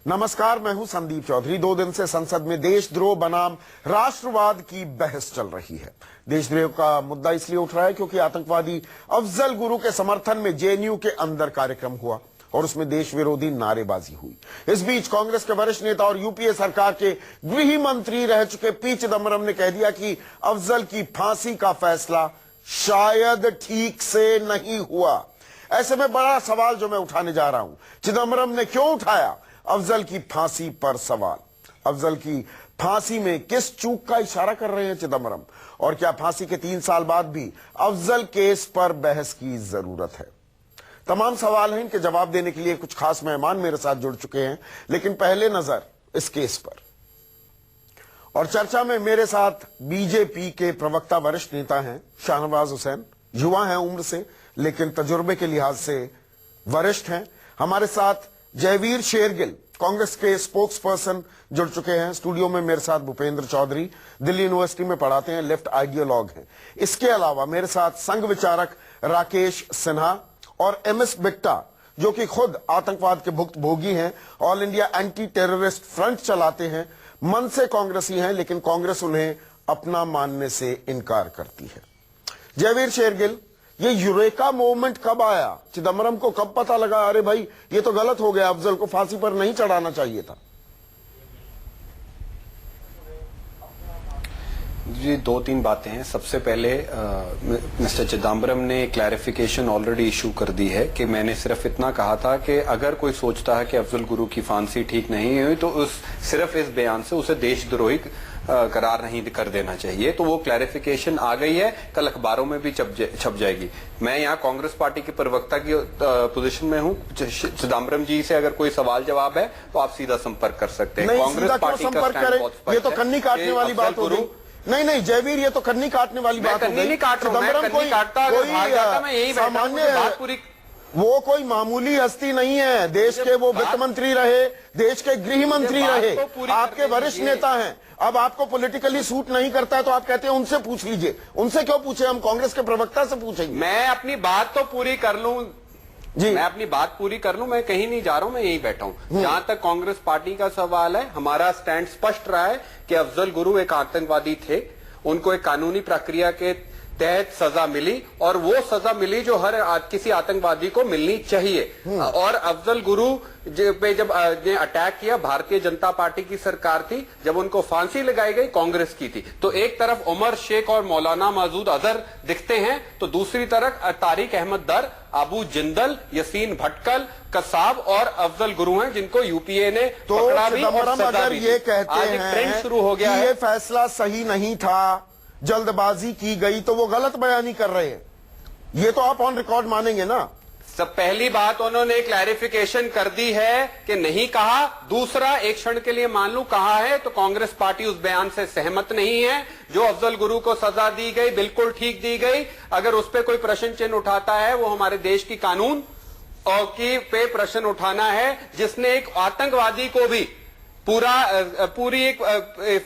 नमस्कार, मैं हूं संदीप चौधरी। 2 दिन से संसद में देशद्रोह बनाम राष्ट्रवाद की बहस चल रही है। देशद्रोह का मुद्दा इसलिए उठ रहा है क्योंकि आतंकवादी अफजल गुरु के समर्थन में जेएनयू के अंदर कार्यक्रम हुआ और उसमें देश विरोधी नारेबाजी हुई। इस बीच कांग्रेस के वरिष्ठ नेता और यूपीए सरकार के गृह मंत्री रह चुके पी चिदम्बरम ने कह दिया कि अफजल की फांसी का फैसला शायद ठीक से नहीं हुआ। ऐसे में बड़ा सवाल जो मैं उठाने जा रहा हूं, चिदम्बरम ने क्यों उठाया अफजल की फांसी पर सवाल? अफजल की फांसी में किस चूक का इशारा कर रहे हैं चिदम्बरम? और क्या फांसी के 3 साल बाद भी अफजल केस पर बहस की जरूरत है? तमाम सवाल हैं, इनके जवाब देने के लिए कुछ खास मेहमान मेरे साथ जुड़ चुके हैं, लेकिन पहले नजर इस केस पर। और चर्चा में मेरे साथ बीजेपी के प्रवक्ता वरिष्ठ नेता हैं शाहनवाज हुसैन, युवा हैं उम्र से लेकिन तजुर्बे के लिहाज से वरिष्ठ हैं। हमारे साथ जयवीर शेरगिल, कांग्रेस के स्पोक्स पर्सन जुड़ चुके हैं। स्टूडियो में मेरे साथ भूपेंद्र चौधरी, दिल्ली यूनिवर्सिटी में पढ़ाते हैं, लेफ्ट आइडियोलॉग हैं। इसके अलावा मेरे साथ संघ विचारक राकेश सिन्हा और एमएस बिट्टा, जो कि खुद आतंकवाद के भुक्तभोगी हैं, all India anti terrorist front चलाते हैं, मन से कांग्रेसी हैं लेकिन कांग्रेस उन्हें अपना मानने से इनकार करती है। जयवीर शेरगिल, ये यूरेका मूवमेंट कब आया? चिदम्बरम को कब पता लगा अरे भाई ये तो गलत हो गया, अफजल को फांसी पर नहीं चढ़ाना चाहिए था? जी, 2-3 बातें हैं। सबसे पहले मिस्टर चिदम्बरम ने क्लैरिफिकेशन ऑलरेडी इशू कर दी है कि मैंने सिर्फ इतना कहा था कि अगर कोई सोचता है कि अफजल गुरु की फांसी ठीक नहीं हुई तो सिर्फ इस बयान से उसे देशद्रोही करार नहीं कर देना चाहिए। तो वो क्लैरिफिकेशन आ गई है, कल अखबारों में भी छप जाएगी। मैं यहाँ कांग्रेस पार्टी के प्रवक्ता की पोजीशन में हूँ। चिदम्बरम जी से अगर कोई सवाल जवाब है तो आप सीधा संपर्क कर सकते हैं। कांग्रेस पार्टी का स्टैंड बहुत स्पष्ट है। ये तो कन्नी काटने वाली बात हो गई। नहीं जयवीर, ये तो कन्नी काटने वाली बात हो गई। चिदम्बरम कोई सामान्य, वो कोई मामूली हस्ती नहीं है। देश के वो वित्त मंत्री रहे, देश के गृह मंत्री रहे, आपके वरिष्ठ नेता हैं। अब आपको पॉलिटिकली सूट नहीं करता है तो आप कहते हैं उनसे पूछ लीजिए। उनसे क्यों पूछे? हम कांग्रेस के प्रवक्ता से पूछेंगे। मैं अपनी बात तो पूरी कर लूं जी, मैं अपनी बात पूरी कर लूं। मैं कहीं नहीं जा रहा हूं, मैं यही बैठा हूं। जहां तक कांग्रेस पार्टी का सवाल है, हमारा स्टैंड स्पष्ट रहा है कि अफजल गुरु एक आतंकवादी थे। उनको एक कानूनी प्रक्रिया के तहत सजा मिली और वो सजा मिली जो हर किसी आतंकवादी को मिलनी चाहिए। और अफजल गुरु पे जब ने अटैक किया, भारतीय जनता पार्टी की सरकार थी। जब उनको फांसी लगाई गई, कांग्रेस की थी। तो एक तरफ उमर शेख और मौलाना मसूद अजहर दिखते हैं तो दूसरी तरफ तारिक अहमद दर, अबू जिंदल, यसीन भटकल, कसाब और अफजल गुरु हैं जिनको यूपीए ने पकड़ा भी और सजा भी दी। ये कहते हैं ट्रेंड शुरू हो गया है, ये फैसला सही नहीं था, जल्दबाजी की गई, तो वो गलत बयानी कर रहे हैं। ये तो आप ऑन रिकॉर्ड मानेंगे ना? सब पहली बात उन्होंने क्लैरिफिकेशन कर दी है कि नहीं कहा। दूसरा, एक क्षण के लिए मान लू कहा है तो कांग्रेस पार्टी उस बयान से सहमत नहीं है। जो अफजल गुरु को सजा दी गई बिल्कुल ठीक दी गई। अगर उस पर कोई प्रश्न चिन्ह उठाता है वो हमारे देश की कानून और की पे प्रश्न उठाना है, जिसने एक आतंकवादी को भी पूरी एक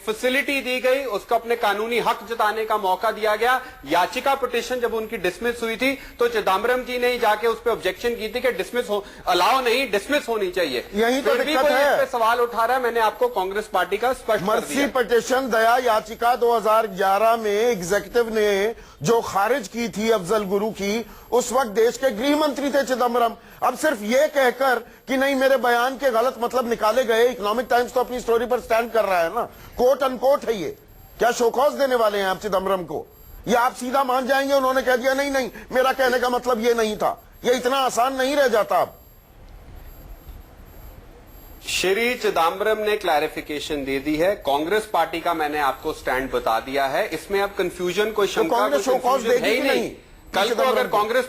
फैसिलिटी दी गई, उसको अपने कानूनी हक जताने का मौका दिया गया। याचिका पिटीशन जब उनकी डिसमिस हुई थी तो चिदम्बरम जी ने जाके उस पर ऑब्जेक्शन की थी कि डिसमिस अलाउ नहीं, डिसमिस होनी चाहिए। यही तो दिक्कत है। इस पे सवाल उठा रहा है। मैंने आपको कांग्रेस पार्टी का स्पष्ट मर्सी पिटीशन, दया याचिका 2011 में एग्जीक्यूटिव ने जो खारिज की थी अफजल गुरु की, उस वक्त देश के गृह मंत्री थे चिदम्बरम। अब सिर्फ ये कहकर कि नहीं मेरे बयान के गलत मतलब निकाले गए, इकोनॉमिक टाइम्स तो अपनी स्टोरी पर स्टैंड कर रहा है ना, कोट अनकोट है। ये क्या शोकॉज देने वाले हैं आप चिदम्बरम को? या आप सीधा मान जाएंगे उन्होंने कह दिया नहीं मेरा कहने का मतलब ये नहीं था? ये इतना आसान नहीं रह जाता। अब श्री चिदम्बरम ने क्लैरिफिकेशन दे दी है। कांग्रेस पार्टी का मैंने आपको स्टैंड बता दिया है। इसमें अब कंफ्यूजन कोई शंका है ही नहीं। कल को अगर कांग्रेस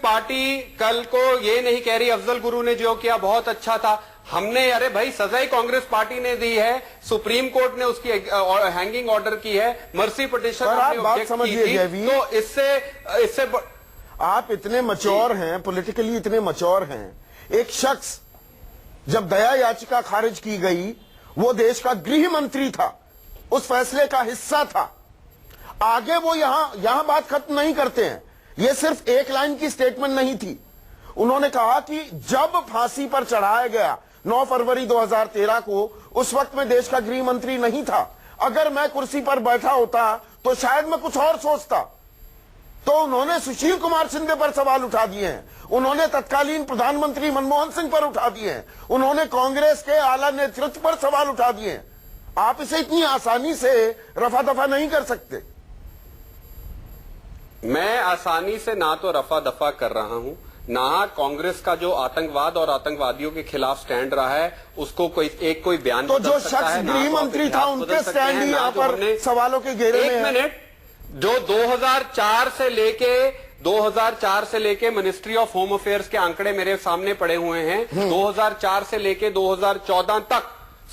पार्टी कल को ये नहीं कह रही अफजल गुरु ने जो किया बहुत अच्छा था, हमने अरे भाई सजा ही कांग्रेस पार्टी ने दी है, सुप्रीम कोर्ट ने उसकी हैंगिंग ऑर्डर की है, मर्सी पिटीशन तो इससे आप इतने मच्योर हैं, पॉलिटिकली इतने मच्योर हैं। एक शख्स, जब दया याचिका खारिज की गई, वो देश का गृह मंत्री था, उस फैसले का हिस्सा था। आगे वो यहां बात खत्म नहीं करते हैं। ये सिर्फ एक लाइन की स्टेटमेंट नहीं थी। उन्होंने कहा कि जब फांसी पर चढ़ाया गया 9 फरवरी 2013 को, उस वक्त में देश का गृह मंत्री नहीं था। अगर मैं कुर्सी पर बैठा होता तो शायद मैं कुछ और सोचता। तो उन्होंने सुशील कुमार शिंदे पर सवाल उठा दिए हैं, उन्होंने तत्कालीन प्रधानमंत्री मनमोहन सिंह पर उठा दिए हैं, उन्होंने कांग्रेस के आला नेतृत्व पर सवाल उठा दिए हैं। आप इसे इतनी आसानी से रफा दफा नहीं कर सकते। मैं आसानी से ना तो रफा दफा कर रहा हूं, ना कांग्रेस का जो आतंकवाद और आतंकवादियों के खिलाफ स्टैंड रहा है उसको कोई बयान तो जो शख्स गृह मंत्री था उनके स्टैंड ही यहाँ पर सवालों के घेरे में है। एक मिनट, जो 2004 से लेके मिनिस्ट्री ऑफ होम अफेयर्स के आंकड़े मेरे सामने पड़े हुए हैं। 2004 से लेके 2014 तक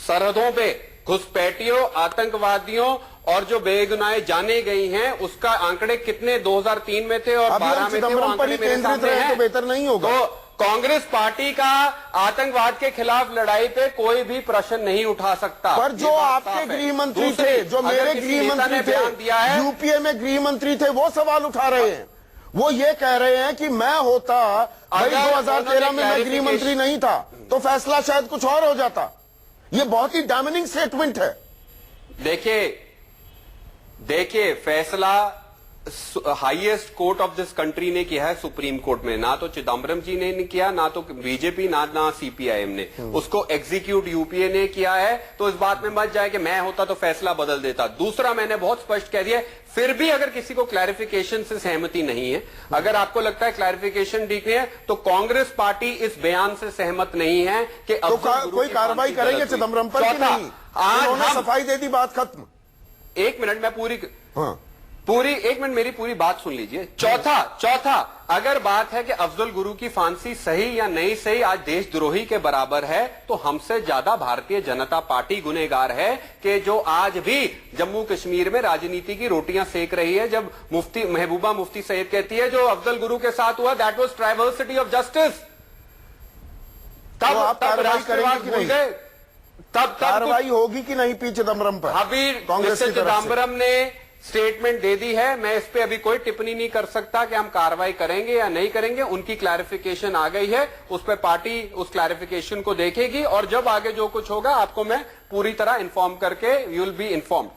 सरहदों पे घुसपैठियों, आतंकवादियों और जो बेगुनाह जाने गई हैं उसका आंकड़े कितने 2003 में थे और 12 में थे, वो आंकड़े मेरे सामने हैं। तो बेहतर नहीं होगा। तो कांग्रेस पार्टी का आतंकवाद के खिलाफ लड़ाई पे कोई भी प्रश्न नहीं उठा सकता। पर जो आपके गृह मंत्री थे, जो मेरे गृह मंत्री थे, यूपीए में गृह मंत्री थे, वो सवाल उठा रहे हैं। वो ये कह रहे हैं कि मैं होता भाई 2013 में मैं गृह मंत्री नहीं था तो फैसला शायद कुछ और हो जाता। ये बहुत ही डैमेनिंग स्टेटमेंट है। देखिए फैसला highest court of this country ने किया है, सुप्रीम कोर्ट में। ना तो चिदम्बरम जी ने किया, ना तो बीजेपी, ना सीपीआईएम ने, उसको एग्जीक्यूट यूपीए ने किया है। तो इस बात में मत जाए कि मैं होता तो फैसला बदल देता। दूसरा, मैंने बहुत स्पष्ट कह दिया, फिर भी अगर किसी को क्लैरिफिकेशन से सहमति नहीं है, अगर आपको लगता है क्लैरिफिकेशन ठीक है, तो कांग्रेस पार्टी इस बयान से सहमत नहीं है कि तो कोई कार्रवाई करेंगे चिदम्बरम पर कि नहीं? आज सफाई दे दी, बात खत्म। एक मिनट, मैं एक मिनट मेरी पूरी बात सुन लीजिए। चौथा, अगर बात है कि अफजल गुरु की फांसी सही या नहीं सही, आज देशद्रोही के बराबर है, तो हमसे ज्यादा भारतीय जनता पार्टी गुनहगार है कि जो आज भी जम्मू कश्मीर में राजनीति की रोटियां सेक रही है। जब महबूबा मुफ्ती सैयद कहती है जो अफजल गुरु के साथ हुआ दैट वाज ट्राइवर्सिटी ऑफ जस्टिस, तब आप कार्रवाई करेंगे कि नहीं? तब कार्रवाई होगी कि नहीं पी चिदम्बरम पर? अभी कांग्रेस चिदम्बरम ने स्टेटमेंट दे दी है, मैं इस पे अभी कोई टिप्पणी नहीं कर सकता कि हम कार्रवाई करेंगे या नहीं करेंगे। उनकी क्लैरिफिकेशन आ गई है, उस पर पार्टी उस क्लैरिफिकेशन को देखेगी और जब आगे जो कुछ होगा आपको मैं पूरी तरह इन्फॉर्म करके you will be informed.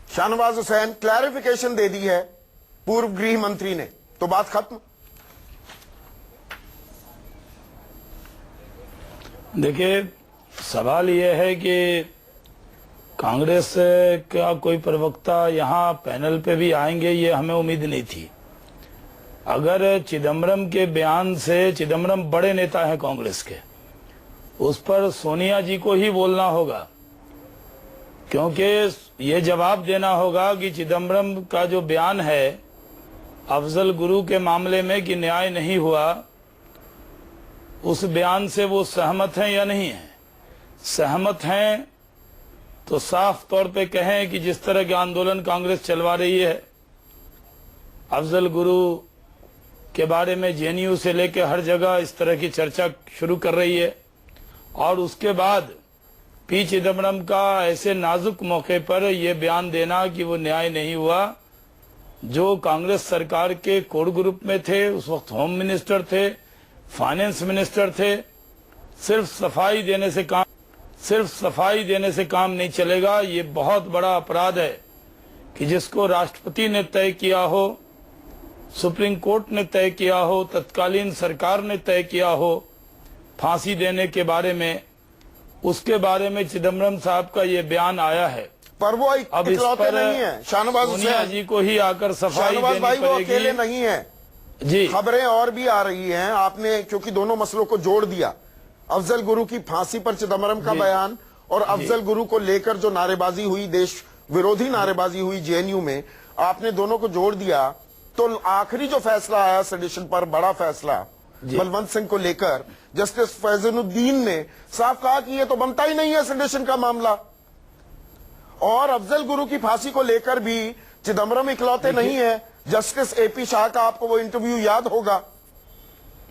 Shahnawaz Hussain, clarification दे दी है पूर्व गृह मंत्री ने, तो बात खत्म। देखिए, सवाल यह है कि कांग्रेस का कोई प्रवक्ता यहाँ पैनल पे भी आएंगे, ये हमें उम्मीद नहीं थी। अगर चिदम्बरम के बयान से, चिदम्बरम बड़े नेता हैं कांग्रेस के, उस पर सोनिया जी को ही बोलना होगा, क्योंकि ये जवाब देना होगा कि चिदम्बरम का जो बयान है अफजल गुरु के मामले में कि न्याय नहीं हुआ, उस बयान से वो सहमत हैं या नहीं है। सहमत हैं तो साफ तौर पे कहें कि जिस तरह के आंदोलन कांग्रेस चलवा रही है, अफजल गुरु के बारे में जेएनयू से लेकर हर जगह इस तरह की चर्चा शुरू कर रही है, और उसके बाद पी चिदम्बरम का ऐसे नाजुक मौके पर यह बयान देना कि वो न्याय नहीं हुआ, जो कांग्रेस सरकार के कोर ग्रुप में थे, उस वक्त होम मिनिस्टर थे, फाइनेंस मिनिस्टर थे, सिर्फ सफाई देने से काम नहीं चलेगा। ये बहुत बड़ा अपराध है कि जिसको राष्ट्रपति ने तय किया हो, सुप्रीम कोर्ट ने तय किया हो, तत्कालीन सरकार ने तय किया हो फांसी देने के बारे में, उसके बारे में चिदम्बरम साहब का ये बयान आया है। पर वो अब इस पर नहीं है। शाहनवाज सोनिया जी को ही आकर सफाई देनी भाई, वो पड़ेगी। अकेले नहीं है जी, खबरें और भी आ रही हैं। आपने क्योंकि दोनों मसलों को जोड़ दिया, अफजल गुरु की फांसी पर चिदम्बरम का बयान और अफजल गुरु को लेकर जो नारेबाजी हुई, देश विरोधी नारेबाजी हुई जेएनयू में, आपने दोनों को जोड़ दिया तो आखिरी जो फैसला आया सेडिशन पर, बड़ा फैसला बलवंत सिंह को लेकर, जस्टिस फैजनुद्दीन ने साफ कहा कि ये तो बनता ही नहीं है सेडिशन का मामला। और अफजल गुरु की फांसी को लेकर भी चिदम्बरम इकलौते नहीं है। जस्टिस एपी शाह का आपको वो इंटरव्यू याद होगा,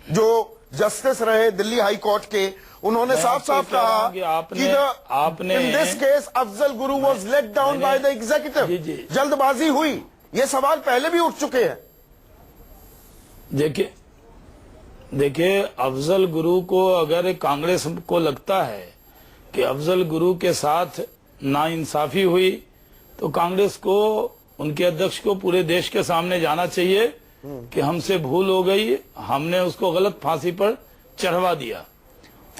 जो जस्टिस रहे दिल्ली हाई कोर्ट के, उन्होंने साफ साफ कहा कि आपने in this case Afzal Guru was let down by the executive. जल्दबाजी हुई, ये सवाल पहले भी उठ चुके हैं। देखिए, अफजल गुरु को अगर कांग्रेस को लगता है कि अफजल गुरु के साथ नाइंसाफी हुई तो कांग्रेस को, उनके अध्यक्ष को पूरे देश के सामने जाना चाहिए कि हमसे भूल हो गई, हमने उसको गलत फांसी पर चढ़वा दिया।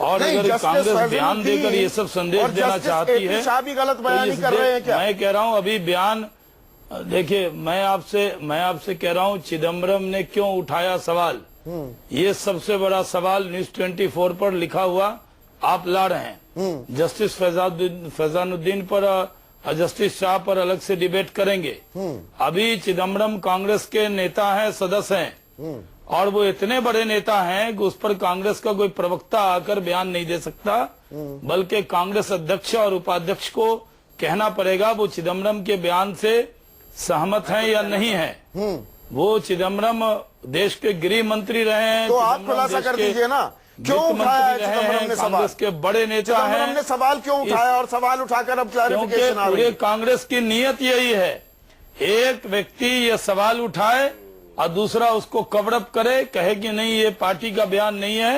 और अगर कांग्रेस बयान देकर ये सब संदेश देना चाहती है भी गलत बयान कर रहे हैं क्या? मैं कह रहा हूं अभी बयान देखिए, मैं आपसे कह रहा हूं चिदम्बरम ने क्यों उठाया सवाल, ये सबसे बड़ा सवाल न्यूज 24 पर लिखा हुआ आप ला रहे हैं। जस्टिस फैजानुद्दीन पर और जस्टिस शाह पर अलग से डिबेट करेंगे। अभी चिदम्बरम कांग्रेस के नेता हैं, सदस्य हैं, और वो इतने बड़े नेता हैं कि उस पर कांग्रेस का कोई प्रवक्ता आकर बयान नहीं दे सकता, बल्कि कांग्रेस अध्यक्ष और उपाध्यक्ष को कहना पड़ेगा वो चिदम्बरम के बयान से सहमत हैं या नहीं है। वो चिदम्बरम देश के गृह मंत्री रहे हैं, तो आप खुलासा कर दीजिए ना, क्यों उठाया है चिदम्बरम ने सवाल? कांग्रेस के बड़े नेता हैं, चिदम्बरम ने सवाल क्यों उठाया और सवाल उठाकर अब क्लैरिफिकेशन आ रही है? कांग्रेस की नीयत यही है, एक व्यक्ति ये सवाल उठाए और दूसरा उसको कवरअप करे, कहे कि नहीं ये पार्टी का बयान नहीं है,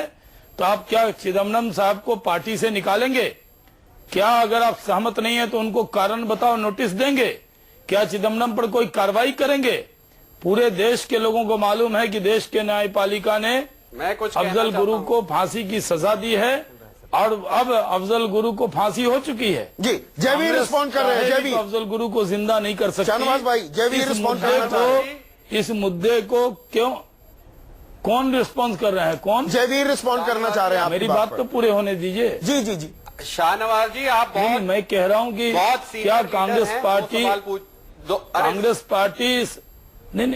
तो आप क्या चिदम्बरम साहब को पार्टी से निकालेंगे क्या? अगर आप सहमत नहीं है तो उनको कारण बताओ, नोटिस देंगे क्या? चिदम्बरम पर कोई कार्रवाई करेंगे? पूरे देश के लोगों को मालूम है कि देश के न्यायपालिका ने अफजल गुरु को फांसी की सजा दी है और अब अफजल गुरु को फांसी हो चुकी है। जी, जयवीर रिस्पॉन्ड कर रहे हैं। जयवीर, अफजल गुरु को जिंदा नहीं कर सकती। शाहनवाज भाई, जयवीर रिस्पॉन्ड करना चाह रहे हैं। इस मुद्दे को क्यों, कौन रिस्पॉन्स कर रहे हैं? कौन? जयवीर रिस्पॉन्ड करना चाह रहे हैं। मेरी बात तो पूरे होने दीजिए। जी जी जी, शाहनवाज जी, आप बहुत, मैं कह रहा हूं कि क्या कांग्रेस पार्टी नहीं,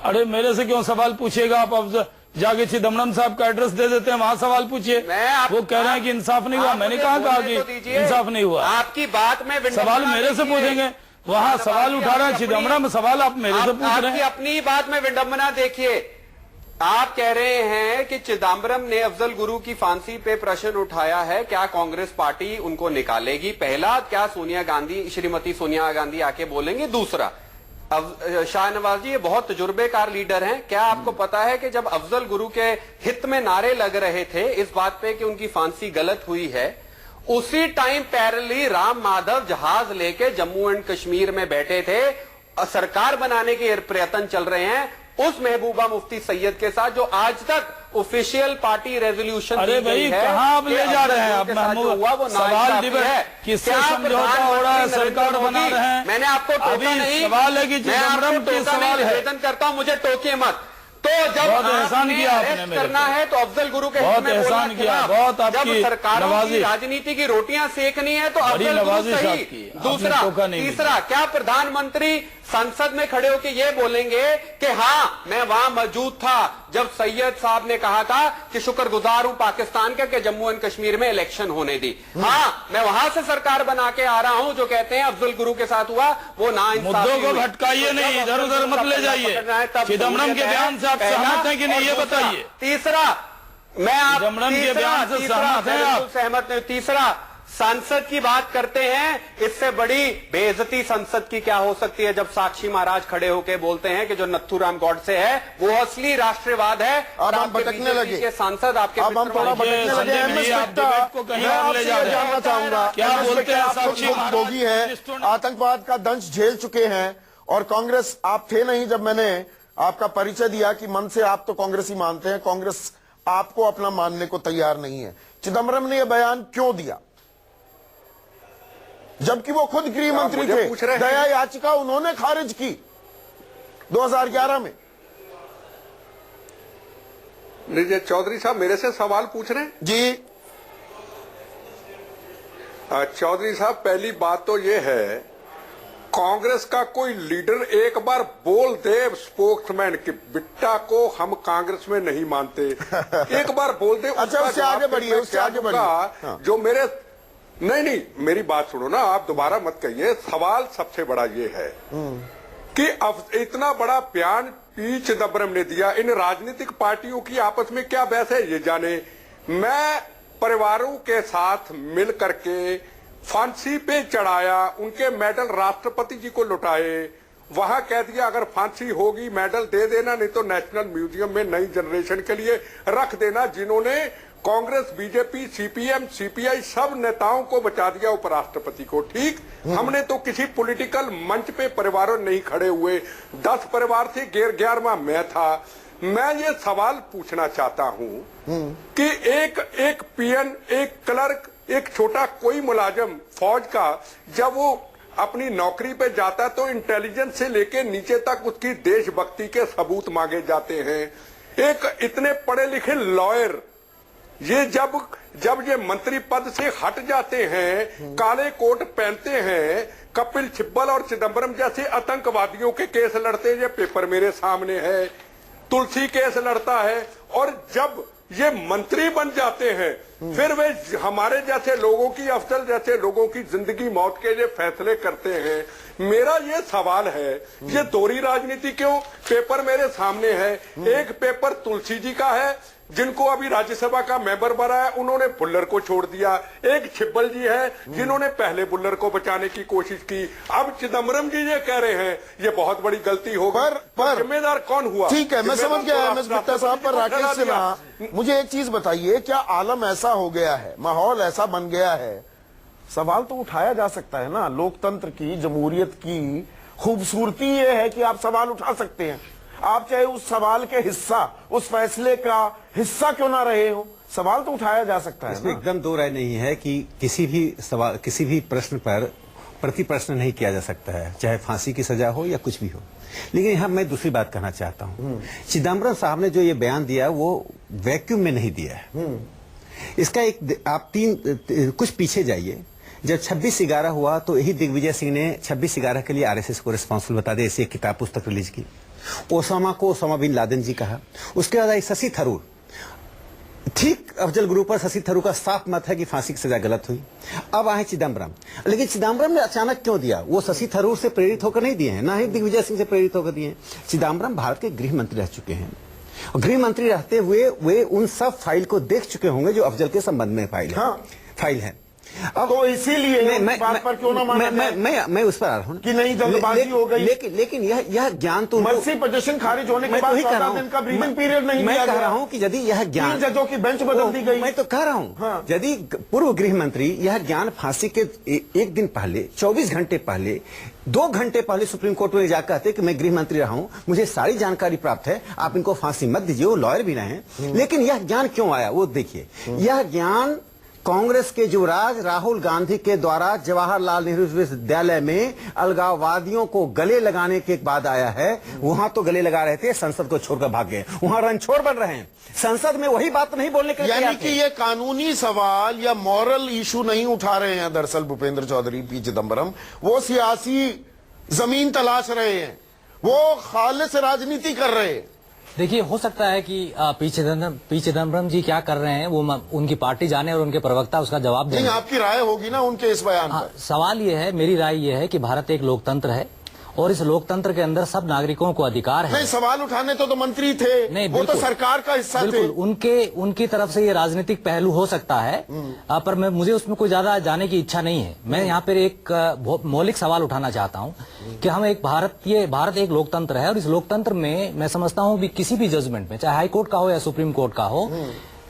अरे मेरे से क्यों सवाल पूछिएगा? आप अब जाके चिदम्बरम साहब का एड्रेस दे देते हैं, वहां सवाल पूछिए। वो कह रहे हैं कि इंसाफ नहीं हुआ। मैंने कहा कि इंसाफ नहीं हुआ? आपकी बात में सवाल मेरे से पूछेंगे, वहाँ सवाल उठा रहे हैं चिदम्बरम, सवाल आप मेरे से पूछ रहे हैं। अपनी बात में विडंबना देखिए, आप कह रहे हैं कि चिदम्बरम ने अफजल गुरु की फांसी पे प्रश्न उठाया है, क्या कांग्रेस पार्टी उनको निकालेगी? पहला, क्या सोनिया गांधी, श्रीमती सोनिया गांधी आके बोलेंगे? दूसरा, शाहनवाज जी ये बहुत तजुर्बेकार लीडर हैं, क्या आपको पता है कि जब अफजल गुरु के हित में नारे लग रहे थे इस बात पे कि उनकी फांसी गलत हुई है, उसी टाइम पैरेलली राम माधव जहाज लेके जम्मू एंड कश्मीर में बैठे थे, सरकार बनाने के प्रयत्न चल रहे हैं उस महबूबा मुफ्ती सैयद के साथ, जो आज तक ऑफिशियल पार्टी रेजोल्यूशन। अरे भाई, कहाँ आप ले जा रहे हैं? आप सवाल डिबेट किससे समझौता हो रहा है? सरकार बना रहे हैं। मैंने आपको टोका नहीं, सवाल है कि चिदम्बरम के सवाल है। निवेदन करता हूं, मुझे टोकिए मत। तो जब बहुत एहसान किया आपने मेरे करना है तो अफजल गुरु के बहुत एहसान किया, बहुत आपकी सरकारों की राजनीति की रोटियां सेकनी है तो अफजल गुरु सही। दूसरा, तीसरा, क्या प्रधानमंत्री संसद में खड़े होकर ये बोलेंगे कि हाँ मैं वहां मौजूद था जब सैयद साहब ने कहा था कि शुक्रगुजार हूं पाकिस्तान का कि जम्मू एंड कश्मीर में इलेक्शन होने दी? हाँ, मैं वहां से सरकार बना के आ रहा हूं। जो कहते हैं अफजल गुरु के साथ हुआ वो नाइंसाफी। मुद्दों को भटकाइए नहीं, इधर उधर मत ले जाइए। चिदम्बरम के बयान से आप सहमत हैं कि नहीं, ये बताइए। तीसरा, मैं आप चिदम्बरम के बयान से सहमत हैं? आप सहमत नहीं। तीसरा, संसद की बात करते हैं, इससे बड़ी बेइज्जती संसद की क्या हो सकती है जब साक्षी महाराज खड़े होकर बोलते हैं कि जो नथुराम गॉडसे है वो असली राष्ट्रवाद है। अब हम भटकने लगे के सांसद आपके, अब हम थोड़ा भटकने लगे। जानना चाहूंगा, क्या बोलते हैं? साक्षी भोगी है, आतंकवाद का दंश झेल चुके हैं, और कांग्रेस, आप थे नहीं जब मैंने आपका परिचय दिया कि मन से आप तो कांग्रेसी मानते हैं, कांग्रेस आपको अपना मानने को तैयार नहीं है। चिदम्बरम ने यह बयान क्यों दिया जबकि वो खुद गृह मंत्री थे? दया याचिका उन्होंने खारिज की 2011 में। नहीं, चौधरी साहब मेरे से सवाल पूछ रहे हैं जी। चौधरी साहब, पहली बात तो ये है, कांग्रेस का कोई लीडर एक बार बोल दे स्पोक्समैन कि बिट्टा को हम कांग्रेस में नहीं मानते, एक बार बोल दे। अच्छा, उससे आगे बढ़िए, उससे आगे बढ़िए। जो मेरे नहीं, मेरी बात सुनो ना, आप दोबारा मत कहिए। सवाल सबसे बड़ा ये है कि अब इतना बड़ा बयान पी चिदम्बरम ने दिया, इन राजनीतिक पार्टियों की आपस में क्या बहस है ये जाने। मैं परिवारों के साथ मिल करके फांसी पे चढ़ाया, उनके मेडल राष्ट्रपति जी को लौटाए, वहां कह दिया अगर फांसी होगी मेडल दे देना, नहीं तो नेशनल म्यूजियम में नई जनरेशन के लिए रख देना। जिन्होंने कांग्रेस, बीजेपी, सीपीएम, सीपीआई सब नेताओं को बचा दिया, उपराष्ट्रपति को। ठीक, हमने तो किसी पॉलिटिकल मंच पे परिवारों नहीं खड़े हुए, 10 परिवार थे, 11वां मैं था। मैं ये सवाल पूछना चाहता हूं कि एक पीएन, एक क्लर्क, एक छोटा कोई मुलाजिम फौज का जब वो अपनी नौकरी पे जाता तो इंटेलिजेंस से लेके नीचे तक उसकी देशभक्ति के सबूत मांगे जाते हैं। एक इतने पढ़े लिखे लॉयर ये जब ये मंत्री पद से हट जाते हैं, काले कोट पहनते हैं, कपिल सिब्बल और चिदम्बरम जैसे आतंकवादियों के केस लड़ते हैं, ये पेपर मेरे सामने है, तुलसी केस लड़ता है, और जब ये मंत्री बन जाते हैं फिर वे हमारे जैसे लोगों की, अफसर जैसे लोगों की जिंदगी मौत के लिए फैसले करते हैं। मेरा ये सवाल है, ये दोहरी राजनीति क्यों? पेपर मेरे सामने है, एक पेपर तुलसी जी का है जिनको अभी राज्यसभा का मेंबर बनाया, उन्होंने बुल्लर को छोड़ दिया। एक छिब्बल जी है जिन्होंने पहले बुल्लर को बचाने की कोशिश की। अब चिदम्बरम जी ये कह रहे हैं ये बहुत बड़ी गलती हो गई, पर जिम्मेदार कौन हुआ? ठीक है, मैं समझ गया एमएस गुप्ता साहब। पर राकेश सिन्हा, मुझे एक चीज बताइए, क्या आलम ऐसा हो गया है, माहौल ऐसा बन गया है, सवाल तो उठाया जा सकता है ना, लोकतंत्र की, जमहूरियत की खूबसूरती ये है कि आप सवाल उठा सकते हैं। आप चाहे उस सवाल के हिस्सा, उस फैसले का हिस्सा क्यों ना रहे हो, सवाल तो उठाया जा सकता है। इसमें एकदम दो राय नहीं है कि किसी भी सवाल, किसी भी प्रश्न पर प्रति प्रश्न नहीं किया जा सकता है, चाहे फांसी की सजा हो या कुछ भी हो। लेकिन यहाँ मैं दूसरी बात कहना चाहता हूँ, चिदम्बरम साहब ने जो ये बयान दिया वो वैक्यूम में नहीं दिया है। इसका एक आप कुछ पीछे जाइए। जब 26/11 हुआ तो यही दिग्विजय सिंह ने 26/11 के लिए आरएसएस को रिस्पॉन्सिबल बता दिया, ऐसी एक किताब पुस्तक रिलीज की। ओसामा को ओसामा बिन लादेन जी कहा। उसके बाद आई शशि थरूर। ठीक अफजल गुरु पर शशि थरूर का साफ मत है कि फांसी की सजा गलत हुई। अब आए चिदम्बरम, लेकिन चिदम्बरम ने अचानक क्यों दिया? वो शशि थरूर से प्रेरित होकर नहीं दिए हैं, ना ही दिग्विजय सिंह से प्रेरित होकर दिए हैं। चिदम्बरम भारत के गृह मंत्री रह चुके हैं, और गृह मंत्री रहते हुए वे उन सब फाइल को देख चुके होंगे जो अफजल के संबंध में फाइल है। अब तो इसीलिए बात पर क्यों ना माना जाए? मैं उस पर आ रहा हूं कि नहीं जल्दबाजी हो गई। लेकिन यह ज्ञान तो मर्सी पिटीशन खारिज होने के बाद 14 दिन का ब्रीथिंग पीरियड नहीं मैं दिया कह गया। रहा हूं कि यदि यह ज्ञान, 3 जजों की बेंच बदल दी गई। मैं तो कह रहा हूं, हाँ। यदि पूर्व गृह मंत्री यह ज्ञान फांसी के एक दिन पहले, 24 घंटे पहले, 2 घंटे पहले सुप्रीम कोर्ट में जाकर कहते कि मैं गृह मंत्री रहा हूं, मुझे सारी जानकारी प्राप्त है, आप इनको फांसी मत दीजिए, वो लॉयर भी रहे हैं। लेकिन यह ज्ञान क्यों आया वो देखिए। यह ज्ञान कांग्रेस के युवराज राहुल गांधी के द्वारा जवाहरलाल नेहरू विश्वविद्यालय में अलगाववादियों को गले लगाने के बाद आया है। वहां तो गले लगा रहे थे, संसद को छोड़कर भाग गए, वहां रणछोड़ बन रहे हैं। संसद में वही बात नहीं बोलने के लिए यानी कि ये कानूनी सवाल या मॉरल इशू नहीं उठा रहे हैं दरअसल भूपेंद्र चौधरी, पी चिदम्बरम, वो सियासी जमीन तलाश रहे हैं, वो खालिस राजनीति कर रहे हैं। देखिए, हो सकता है कि पी चिदम्बरम जी क्या कर रहे हैं वो उनकी पार्टी जाने और उनके प्रवक्ता उसका जवाब दें। नहीं, आपकी राय होगी ना उनके इस बयान पर। सवाल ये है, मेरी राय ये है कि भारत एक लोकतंत्र है और इस लोकतंत्र के अंदर सब नागरिकों को अधिकार है। नहीं, सवाल उठाने तो मंत्री थे, नहीं, वो तो सरकार का हिस्सा थे। बिल्कुल, उनकी तरफ से ये राजनीतिक पहलू हो सकता है, पर मुझे उसमें कोई ज्यादा जाने की इच्छा नहीं है। मैं यहाँ पर एक मौलिक सवाल उठाना चाहता हूँ कि हम भारत एक लोकतंत्र है और इस लोकतंत्र में मैं समझता हूँ भी किसी भी जजमेंट में, चाहे हाई कोर्ट का हो या सुप्रीम कोर्ट का हो,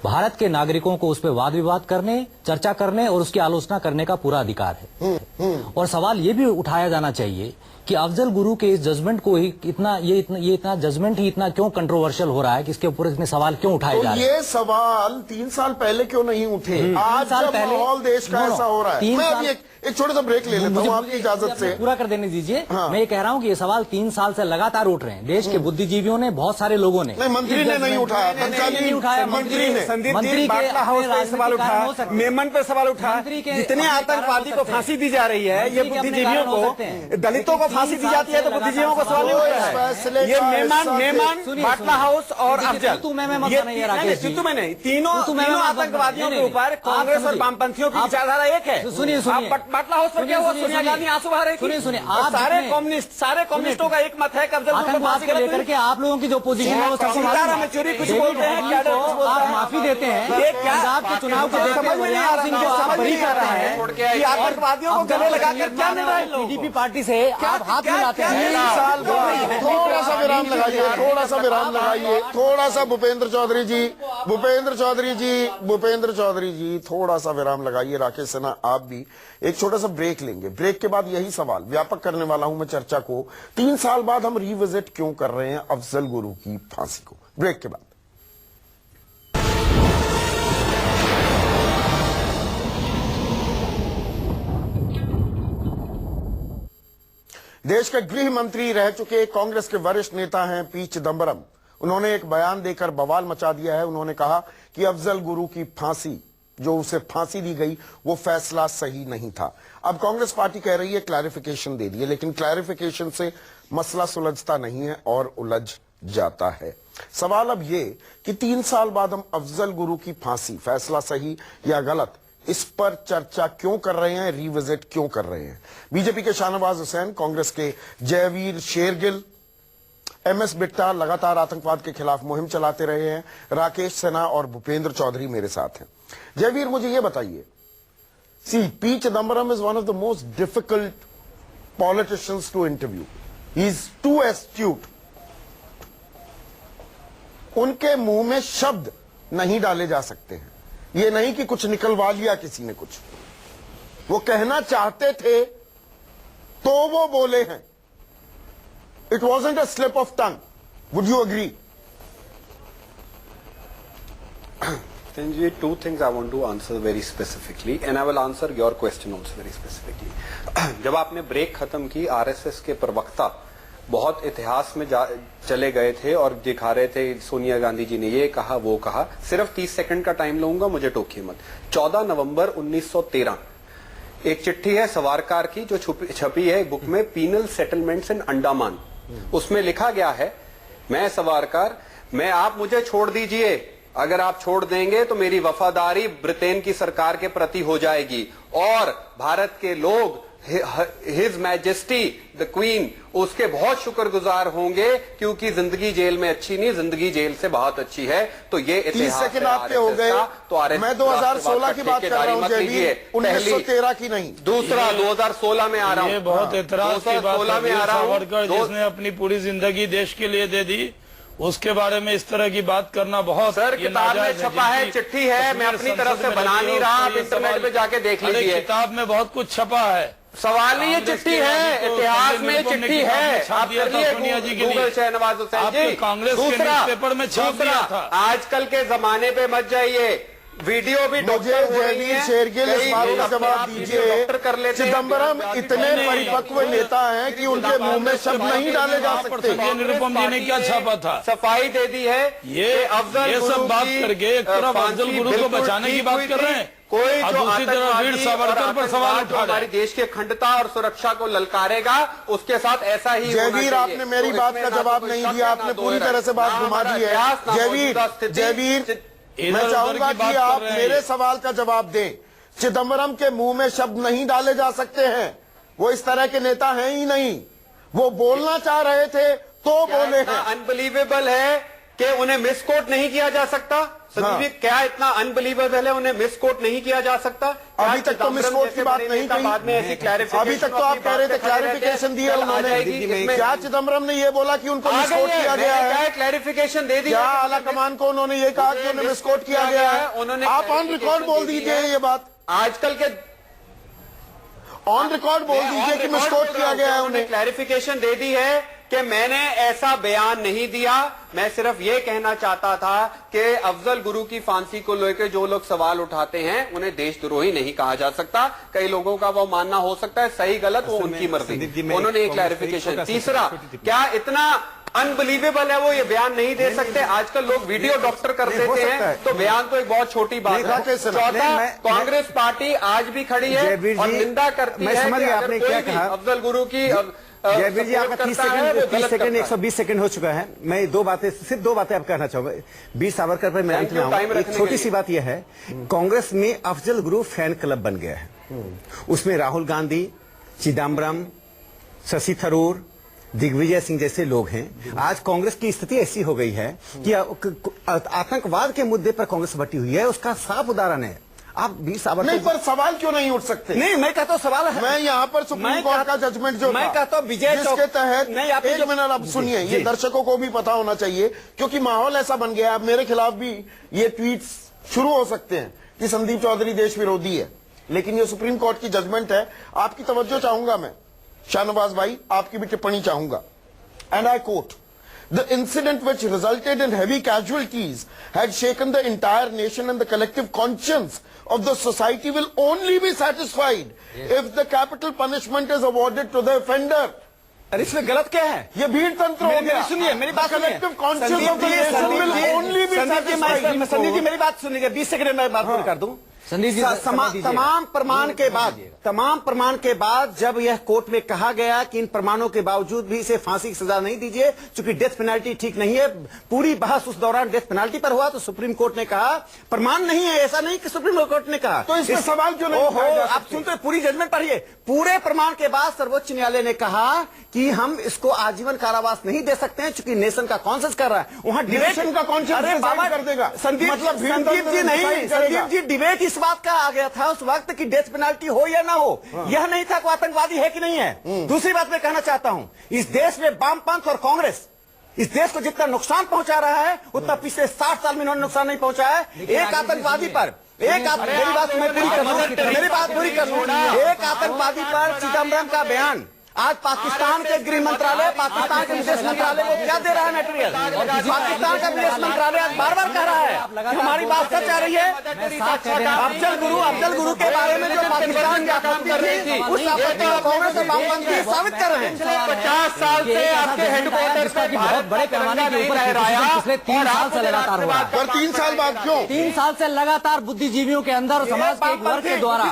भारत के नागरिकों को उस पर वाद विवाद करने, चर्चा करने और उसकी आलोचना करने का पूरा अधिकार है। और सवाल ये भी उठाया जाना चाहिए कि अफजल गुरु के इस जजमेंट को ही इतना जजमेंट ही इतना क्यों कंट्रोवर्शियल हो रहा है कि इसके ऊपर इतने सवाल क्यों उठाए जा रहे हैं? ये सवाल 3 साल पहले क्यों नहीं उठे? आज जब माहौल देश का ऐसा हो रहा है। मैं अभी एक छोटा सा ब्रेक ले लेता हूँ आपकी इजाजत से। पूरा कर देने दीजिए। हाँ। मैं ये कह रहा हूँ कि ये सवाल 3 साल से लगातार उठ रहे हैं, देश के बुद्धिजीवियों ने, बहुत सारे लोगों ने। नहीं, मंत्री ने नहीं उठाया, नहीं उठाया, मंत्री ने। संदीप जी, बाटला हाउस पे सवाल उठा, मेमन पे सवाल उठा, जितने आतंकवादी को फांसी दी जा रही है, ये बुद्धिजीवियों को, दलितों को फांसी दी जाती है तो बुद्धिजीवियों को सवाल नहीं उठा है। ये मेमन, बाटला हाउस और अफजल, सिद्धू में नहीं, तीनों आतंकवादियों के ऊपर कांग्रेस और वामपंथियों की विचारधारा एक है। सुनिए, बाटला हाउस पर क्या हुआ? सोनिया गांधी आंसू बहा रही थी। सुनिए, सारे कम्युनिस्टों का एक मत है कि अफजल गुरु को फांसी गलत लेकर के आप लोगों की जो पोजीशन है वो सबसे में चोरी कुछ बोलते हैं, आप माफी देते हैं। पंजाब के चुनाव को समझ में नहीं आ रहा है, समझ नहीं आ रहा है कि आतंकवादियों को गले लगाकर क्या मिल रहा है? पीडीपी पार्टी से आप आप हाथ मिलाते हैं। 3 साल बाद थोड़ा सा विराम लगाइए, थोड़ा सा विराम लगाइए, थोड़ा सा भूपेंद्र चौधरी जी, भूपेंद्र चौधरी जी, भूपेंद्र चौधरी जी, थोड़ा सा विराम लगाइए। राकेश सिन्हा आप भी एक छोटा सा ब्रेक लेंगे। ब्रेक के बाद यही सवाल व्यापक करने वाला हूं मैं चर्चा को। 3 साल बाद हम रिविजिट क्यों कर रहे हैं अफजल गुरु की फांसी को? ब्रेक के बाद। देश के गृह मंत्री रह चुके कांग्रेस के वरिष्ठ नेता हैं पी चिदंबरम। उन्होंने एक बयान देकर बवाल मचा दिया है। उन्होंने कहा कि अफजल गुरु की फांसी, जो उसे फांसी दी गई, वो फैसला सही नहीं था। अब कांग्रेस पार्टी कह रही है क्लैरिफिकेशन दे दिए, लेकिन क्लैरिफिकेशन से मसला सुलझता नहीं है और उलझ जाता है। सवाल अब ये कि 3 साल बाद हम अफजल गुरु की फांसी, फैसला सही या गलत, इस पर चर्चा क्यों कर रहे हैं, रिविजिट क्यों कर रहे हैं? बीजेपी के शाहनवाज हुसैन, कांग्रेस के जयवीर शेरगिल, एमएस बिट्टा लगातार आतंकवाद के खिलाफ मुहिम चलाते रहे हैं। राकेश सिन्हा और भूपेंद्र चौधरी मेरे साथ हैं। जयवीर, मुझे ये बताइए, C P Chidambaram is one of the most difficult politicians to interview. He is too astute. उनके मुंह में शब्द नहीं डाले जा सकते हैं। ये नहीं कि कुछ निकलवा लिया किसी ने, कुछ वो कहना चाहते थे तो वो बोले हैं। It wasn't a slip of tongue. Would you agree? Sanjay, 2 things I want to answer very specifically and I will answer your question also very specifically. जब आपने ब्रेक खत्म की, आरएसएस के प्रवक्ता बहुत इतिहास में चले गए थे और दिखा रहे थे सोनिया गांधी जी ने ये कहा वो कहा। सिर्फ 30 सेकंड का टाइम लूंगा, मुझे टोकिए मत। 14 नवंबर 1913 एक चिट्ठी है सवारकर की जो छपी है बुक में, पीनल सेटलमेंट्स इन अंडमान। उसमें लिखा गया है, मैं सवारकर, मैं आप मुझे छोड़ दीजिए, अगर आप छोड़ देंगे तो मेरी वफादारी ब्रिटेन की सरकार के प्रति हो जाएगी और भारत के लोग हिज मैजेस्टी द क्वीन उसके बहुत शुक्रगुजार होंगे, क्योंकि जिंदगी जेल में अच्छी नहीं, जिंदगी जेल से बहुत अच्छी है। तो ये 30 सेकंड आपके हो गए। तो मैं 2016 की बात कर रहा हूं जयवीर, 1913 की नहीं। दूसरा 2016 में आ रहा हूं। ये बहुत एतराज की बात है। में आ रहा हूं। सावरकर जिसने अपनी पूरी जिंदगी देश के लिए दे दी, उसके बारे में इस तरह की बात करना बहुत, सर किताब में छपा है, चिट्ठी है, मैं अपनी तरफ से बना नहीं रहा, आप इंटरनेट पे जाके देख लीजिए। किताब में बहुत कुछ छपा है। सवाल नहीं, ये चिट्ठी है, इतिहास में चिट्ठी है। आप सोनिया जी के लिए, शाहनवाज हुसैन जी, कांग्रेस के न्यूज़पेपर में छाप दिया था। आजकल के जमाने पे मत जाइए, वीडियो भी डॉक्टर हो रही है। शेरगिल, इस बात का जवाब दीजिए। चिदंबरम इतने परिपक्व नेता हैं कि उनके मुंह में शब्द नहीं डाले जा सकते। निरुपम जी ने क्या छापा था? सफाई दे दी है। ये सब बात करके एक तरफ अफजल गुरु को बचाने की बात कर रहे हैं, कोई जो दूसरी तरफ वीर सावरकर पर सवाल उठा रहे हैं। हमारे देश की अखंडता और सुरक्षा को ललकारेगा, उसके साथ ऐसा ही जयवीर, आपने मेरी बात का जवाब नहीं दिया, आपने पूरी तरह से बात घुमा दी है। जयवीर, मैं चाहूंगा कि आप मेरे सवाल का जवाब दें। चिदंबरम के मुंह में शब्द नहीं डाले जा सकते हैं, वो इस तरह के नेता हैं ही नहीं। वो बोलना चाह रहे थे तो बोले हैं। अनबिलीवेबल है कि उन्हें मिसकोट नहीं किया जा सकता। संजीव, क्या इतना अनबिलीवेबल है, उन्हें मिसकोट नहीं किया जा सकता? अभी तक तो मिसकोट की बात नहीं कही। बाद में ऐसी क्लैरिफिकेशन, अभी तक तो आप कह रहे थे क्लैरिफिकेशन दिया उन्होंने। क्या चिदंबरम ने ये बोला कि उनको मिसकोट किया गया है? क्लैरिफिकेशन दे दी। क्या आला कमान को उन्होंने ये कहा कि उन्हें मिसकोट किया गया है? आप ऑन रिकॉर्ड बोल दीजिए ये बात। आजकल के ऑन रिकॉर्ड बोल दीजिए कि मिसकोट किया गया है। उन्हें क्लैरिफिकेशन दे दी है कि मैंने ऐसा बयान नहीं दिया। मैं सिर्फ ये कहना चाहता था कि अफजल गुरु की फांसी को लेकर जो लोग सवाल उठाते हैं उन्हें देशद्रोही नहीं कहा जा सकता। कई लोगों का वो मानना हो सकता है, सही गलत वो उनकी मर्जी। उन्होंने एक क्लैरिफिकेशन। तीसरा, क्या इतना अनबिलीवेबल है वो ये बयान नहीं दे सकते? आजकल लोग वीडियो डॉक्टर कर देते हैं, तो बयान तो एक बहुत छोटी बात है। चौथा, कांग्रेस पार्टी आज भी खड़ी है और निंदा करती है कि अगर कोई भी अफजल गुरु की जयवीर जी, आपका 30 सेकंड 120 सेकंड हो चुका है। मैं सिर्फ दो बातें आप कहना चाहूंगा। वीर सावरकर पर मैं अंत में आऊंगा। एक छोटी सी बात यह है, कांग्रेस में अफजल गुरु फैन क्लब बन गया है। उसमें राहुल गांधी, चिदंबरम, शशि थरूर, दिग्विजय सिंह जैसे लोग हैं। आज कांग्रेस की स्थिति ऐसी हो गई है कि आतंकवाद के मुद्दे पर कांग्रेस बटी हुई है। उसका साफ उदाहरण है आप 20 आवर्त नहीं, पर सवाल क्यों नहीं उठ सकते? नहीं, मैं कहता हूं सवाल है। मैं यहाँ पर सुप्रीम कोर्ट का जजमेंट जो मैं था, कहता हूं विजय जिसके तहत नहीं, आप एक मिनट अब सुनिए, ये दर्शकों को भी पता होना चाहिए, क्योंकि माहौल ऐसा बन गया, अब मेरे खिलाफ भी ये ट्वीट्स शुरू हो सकते हैं कि संदीप चौधरी देश विरोधी है, लेकिन ये सुप्रीम कोर्ट की जजमेंट है। आपकी तवज्जो चाहूंगा मैं, शाहनवाज भाई, आपकी भी टिप्पणी चाहूंगा। And I quote, The incident which resulted in heavy casualties had shaken the entire nation and the collective conscience of the society will only be satisfied if the capital punishment is awarded to the offender. अरे इसमें गलत क्या है? ये भीड़ तंत्र हो गया। सुनिए मेरी बात, collective conscience of the nation will only be satisfied. Sandeep ji मेरी बात सुनिए, 20 सेकंड में बात पूरी कर दूं। संदीप जी, तमाम प्रमाण के बाद जब यह कोर्ट में कहा गया कि इन प्रमाणों के बावजूद भी इसे फांसी की सजा नहीं दीजिए क्योंकि डेथ पेनल्टी ठीक नहीं है, पूरी बहस उस दौरान डेथ पेनल्टी पर हुआ, तो सुप्रीम कोर्ट ने कहा प्रमाण नहीं है। ऐसा नहीं कि सुप्रीम कोर्ट ने कहा, तो इसमें सवाल क्यों नहीं? आप सुनते पूरी जजमेंट पढ़िए। पूरे प्रमाण के बाद सर्वोच्च न्यायालय ने कहा कि हम इसको आजीवन कारावास नहीं दे सकते हैं क्योंकि नेशन का कॉन्शियस कर रहा है। वहां नेशन का कॉन्शियस कर देगा संदीप जी नहीं, संदीप जी डिबेट इस बात का आ गया था उस वक्त कि डेथ पेनल्टी हो या ना हो, यह नहीं था कि आतंकवादी है कि नहीं है। दूसरी बात मैं कहना चाहता हूं, इस देश में वामपंथ और कांग्रेस इस देश को जितना नुकसान पहुंचा रहा है उतना पिछले 60 साल में इन्होंने नुकसान नहीं पहुंचाया है। एक आतंकवादी पर मेरी बात मैं पूरी कर लूं, मेरी बात पूरी कर लूं। एक आतंकवादी पर चिदम्बरम का बयान, आज पाकिस्तान के गृह मंत्रालय, पाकिस्तान के विदेश मंत्रालय को क्या दे रहा है मटेरियल? पाकिस्तान का विदेश मंत्रालय आज बार बार कह रहा है कि हमारी बात सच आ रही है। अफजल गुरु के बारे में जो पाकिस्तान की आपत्ति कर रही थी, उस आपत्ति को कांग्रेस और वामपंथी साबित कर रहे हैं। 50 साल से आपके हेडक्वार्टर पर बहुत बड़े पैमाने के ऊपर पिछले 3 साल से लगातार हो रहा है। पर 3 साल बाद क्यों? 3 साल से लगातार बुद्धिजीवियों के अंदर और समाज के एक वर्ग के द्वारा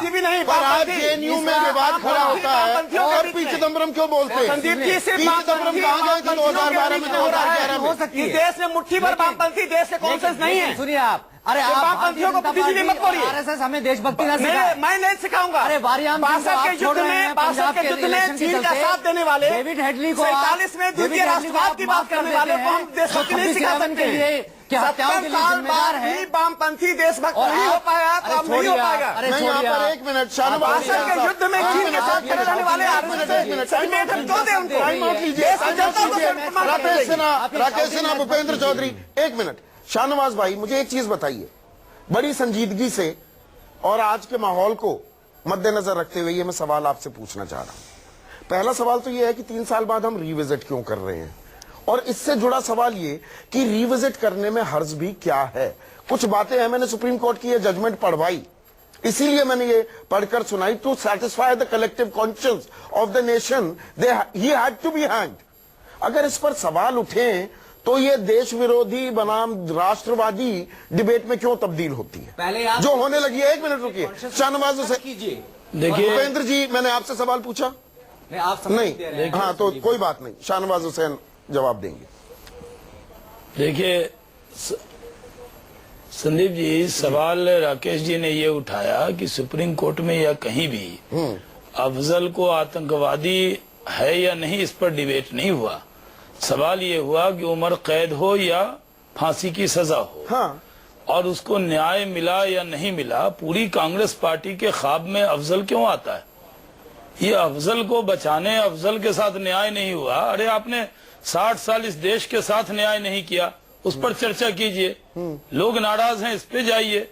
पर आज जेएनयू में विवाद खड़ा होता है और पी चिदम्बरम क्यों बोलते हैं? संदीप जी से चिदम्बरम कहां गए थे 2012 में, 2011 में? हो सकती है। देश में मुट्ठी भर वामपंथी, देश के कॉन्सेंस नहीं है। सुनिए आप, अरे आप वामपंथियों को बुद्धिजीवी मत बोलिए। आरएसएस हमें देशभक्ति ना सिखाए। मैं नहीं सिखाऊंगा। अरे वारियाम 62 के युद्ध में चीन का साथ देने वाले, डेविड हेडली को 47 में द्वितीय राष्ट्रवाद की बात करने वाले को हम देशभक्ति नहीं सिखा सकते। क्या हत्याओं के लिए जिम्मेदार है? वामपंथी देशभक्त नहीं हो पाया, काम नहीं हो पाएगा। मैं यहाँ पर एक मिनट, शाहनवाज के युद्ध में चीन के साथ खड़े रहने वाले राकेश सिन्हा, भूपेंद्र चौधरी, एक मिनट। शाहनवाज भाई, मुझे एक चीज बताइए बड़ी संजीदगी से और आज के माहौल को मद्देनजर रखते हुए ये मैं सवाल आपसे पूछना चाह रहा हूं। पहला सवाल तो ये है कि 3 साल बाद हम रिविजिट क्यों कर रहे हैं, और इससे जुड़ा सवाल ये कि रिविजिट करने में हर्ज भी क्या है। कुछ बातें हैं, मैंने सुप्रीम कोर्ट की ये जजमेंट पढ़वाई, इसीलिए मैंने ये पढ़कर सुनाई, to satisfy the collective conscience of the nation he had to be hanged. अगर इस पर सवाल उठे तो ये देश विरोधी बनाम राष्ट्रवादी डिबेट में क्यों तब्दील होती है? पहले जो होने लगी है। एक मिनट रुकिए, शाहनवाज हुसैन कीजिए। देखिए भूपेंद्र जी, मैंने आपसे सवाल पूछा नहीं? हाँ, तो कोई बात नहीं, शाहनवाज हुसैन जवाब देंगे। देखिए संदीप जी, सवाल राकेश जी ने ये उठाया कि सुप्रीम कोर्ट में या कहीं भी अफजल को आतंकवादी है या नहीं, इस पर डिबेट नहीं हुआ। सवाल ये हुआ कि उम्र कैद हो या फांसी की सजा हो, हाँ, और उसको न्याय मिला या नहीं मिला। पूरी कांग्रेस पार्टी के ख्वाब में अफजल क्यों आता है? ये अफजल को बचाने, अफजल के साथ न्याय नहीं हुआ। अरे आपने 60 साल इस देश के साथ न्याय नहीं किया, उस पर चर्चा कीजिए। लोग नाराज हैं, इस पे जाइए।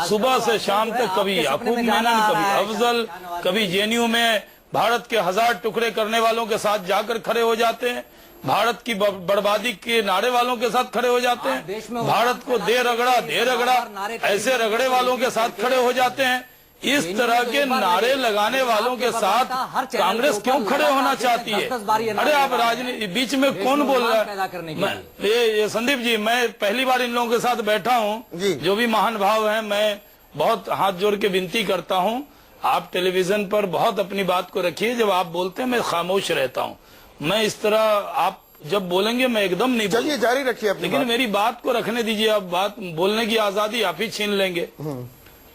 सुबह से शाम तक कभी याकूब मेनन, कभी अफजल, कभी जेएनयू में भारत के 1000 टुकड़े करने वालों के साथ जाकर खड़े हो जाते हैं, भारत की बर्बादी के नारे वालों के साथ खड़े हो जाते हैं, भारत को दे रगड़ा ऐसे रगड़े वालों के साथ खड़े हो जाते हैं। इस तरह के नारे लगाने वालों के साथ कांग्रेस क्यों खड़े होना चाहती है? अरे आप राजनीति बीच में कौन बोल रहा है? ये संदीप जी, मैं पहली बार इन लोगों के साथ बैठा हूँ, जो भी महान भाव हैं, मैं बहुत हाथ जोड़ के विनती करता हूँ, आप टेलीविजन पर बहुत अपनी बात को रखिए। जब आप बोलते हैं मैं खामोश रहता हूँ। मैं इस तरह आप जब बोलेंगे मैं एकदम नहीं बोलूंगा। चलिए जारी रखिए अपनी लेकिन बात। मेरी बात को रखने दीजिए। अब बात बोलने की आजादी आप ही छीन लेंगे।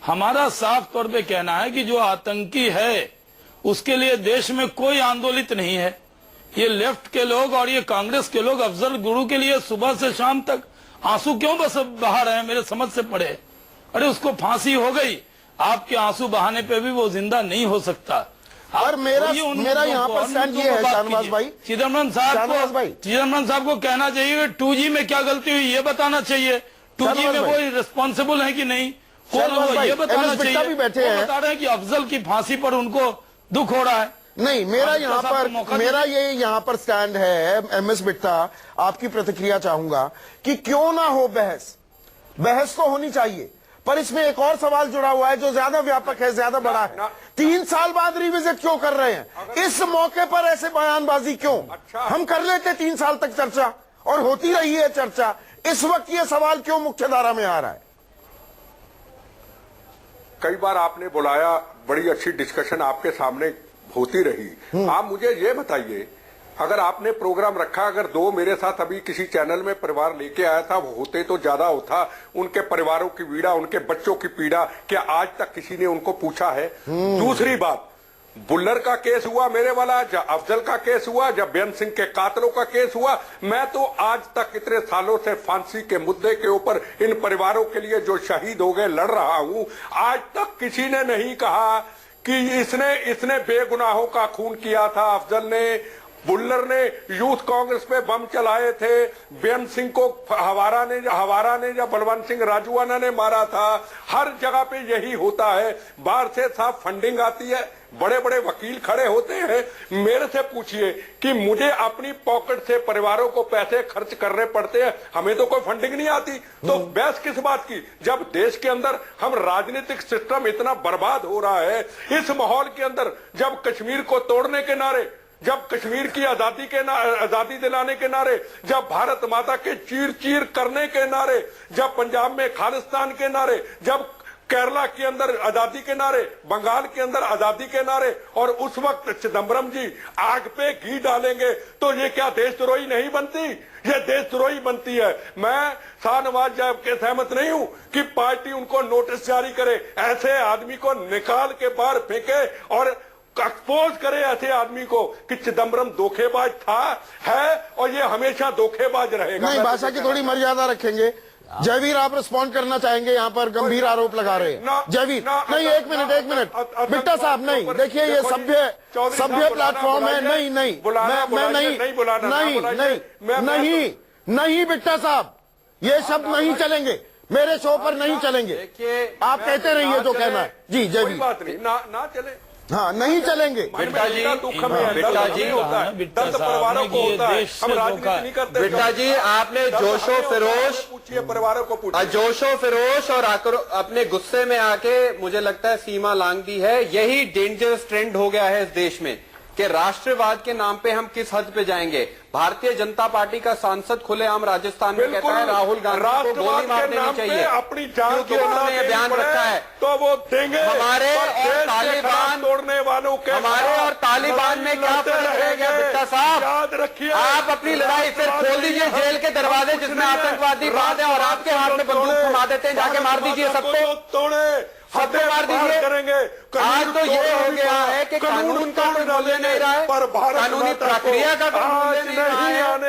हमारा साफ तौर पे कहना है कि जो आतंकी है उसके लिए देश में कोई आंदोलित नहीं है। ये लेफ्ट के लोग और ये कांग्रेस के लोग अफजल गुरु के लिए सुबह से शाम तक आंसू क्यों बस बहा रहे हैं, मेरे समझ से पड़े। अरे उसको फांसी हो गई, आपके आंसू बहाने पे भी वो जिंदा नहीं हो सकता। और मेरा वही उन मेरा मुद्दों यहाँ को, पर उन स्टैंड मुद्दों ये को है बात शाहनवाज कीजिए। भाई, चिदम्बरम शाहनवाज भाई। साहब को कहना चाहिए 2G में क्या गलती हुई ये बताना चाहिए। 2G शाहनवाज में भाई। वो रिस्पॉन्सिबल है कि नहीं, कौन शाहनवाज है वो भाई, ये बताना MS बिट्टा चाहिए। भी बैठे वो हैं। बता रहे हैं कि अफजल की फांसी पर उनको दुख हो रहा है। नहीं, मेरा आप यहाँ साहब को पर मौका मेरा दीजिए। ये यहाँ पर स्टैंड है MS बिट्टा, आपकी प्रतिक्रिया चाहूंगा कि क्यों ना हो बहस तो होनी चाहिए, पर इसमें एक और सवाल जुड़ा हुआ है जो ज्यादा व्यापक है, ज्यादा बड़ा है। 3 साल बाद रिविजिट क्यों कर रहे हैं? इस मौके पर ऐसे बयानबाजी क्यों? हम कर लेते 3 साल तक चर्चा, और होती रही है चर्चा। इस वक्त ये सवाल क्यों मुख्यधारा में आ रहा है? कई बार आपने बुलाया, बड़ी अच्छी डिस्कशन आपके सामने होती रही। आप मुझे ये बताइए, अगर आपने प्रोग्राम रखा, अगर 2 मेरे साथ अभी किसी चैनल में परिवार लेके आया था, वो होते तो ज्यादा होता। उनके परिवारों की पीड़ा, उनके बच्चों की पीड़ा, क्या आज तक किसी ने उनको पूछा है? दूसरी बात, बुल्लर का केस हुआ मेरे वाला, जब अफजल का केस हुआ, जब बेअंत सिंह के कातलों का केस हुआ, मैं तो आज तक इतने सालों से फांसी के मुद्दे के ऊपर इन परिवारों के लिए जो शहीद हो गए लड़ रहा हूं। आज तक किसी ने नहीं कहा कि इसने बेगुनाहों का खून किया था। अफजल ने, बुल्लर ने यूथ कांग्रेस पे बम चलाए थे, बेअंत सिंह को हवारा ने या बलवंत सिंह राजूआना ने मारा था। हर जगह पे यही होता है, बाहर से साफ फंडिंग आती है, बड़े बड़े वकील खड़े होते हैं। मेरे से पूछिए कि मुझे अपनी पॉकेट से परिवारों को पैसे खर्च करने पड़ते हैं, हमें तो कोई फंडिंग नहीं आती, तो बहस किस बात की? जब देश के अंदर हम राजनीतिक सिस्टम इतना बर्बाद हो रहा है, इस माहौल के अंदर जब कश्मीर को तोड़ने के नारे, जब कश्मीर की आजादी दिलाने के नारे, जब भारत माता के चीर चीर करने के नारे, जब पंजाब में खालिस्तान के नारे, जब केरला के अंदर आजादी के नारे, बंगाल के अंदर आजादी के नारे, और उस वक्त चिदम्बरम जी आग पे घी डालेंगे, तो ये क्या देशद्रोही नहीं बनती? ये देशद्रोही बनती है। मैं शाहनवाज साहब के सहमत नहीं हूं कि पार्टी उनको नोटिस जारी करे, ऐसे आदमी को निकाल के बाहर फेंके और एक्सपोज करे ऐसे आदमी को कि चिदम्बरम धोखेबाज था, है, और ये हमेशा धोखेबाज रहेगा। नहीं, भाषा की थोड़ी मर्यादा रखेंगे। जयवीर, आप रिस्पॉन्ड करना चाहेंगे? यहाँ पर गंभीर आरोप लगा रहे हैं जयवीर। नहीं, एक मिनट बिट्टा साहब, नहीं, देखिए ये सभ्य प्लेटफॉर्म है। नहीं बिट्टा साहब, ये शब्द नहीं चलेंगे, मेरे शो पर नहीं चलेंगे। आप कहते रहिए जो कहना है। जी जयवीर, बात नहीं, ना चले, हाँ, नहीं चलेंगे। बिट्टा जी, परिवारों को होता है, हम राजनीति नहीं करते। बिट्टा जी, आपने जोशो फिरोश पूछिए, परिवारों को पूछिए। जोशो फिरोश और अपने गुस्से में आके मुझे लगता है सीमा लांघ दी है। यही डेंजरस ट्रेंड हो गया है इस देश में कि राष्ट्रवाद के नाम पे हम किस हद पे जाएंगे। भारतीय जनता पार्टी का सांसद खुलेआम राजस्थान में कहता है राहुल गांधी को गोली मार देनी चाहिए, अपनी जान क्योंकि उन्होंने ये बयान रखा है, तो वो देंगे। हमारे और तालिबान तोड़ने वालों के, हमारे और तालिबान में क्या फर्क रह गया? बिट्टा साहब, याद रखिए, आप अपनी लड़ाई फिर खोल दीजिए जेल के दरवाजे जिसमें आतंकवादी बात है, और आपके हाथ में बंदूक थमा देते हैं, जाके मार दीजिए सबको, तोड़े सबको मार दीजिए। करेंगे। आज तो ये हो गया है कि कानून का कोई मूल्य नहीं रहा है, पर कानूनी प्रक्रिया का कोई मूल्य नहीं रहा है। हम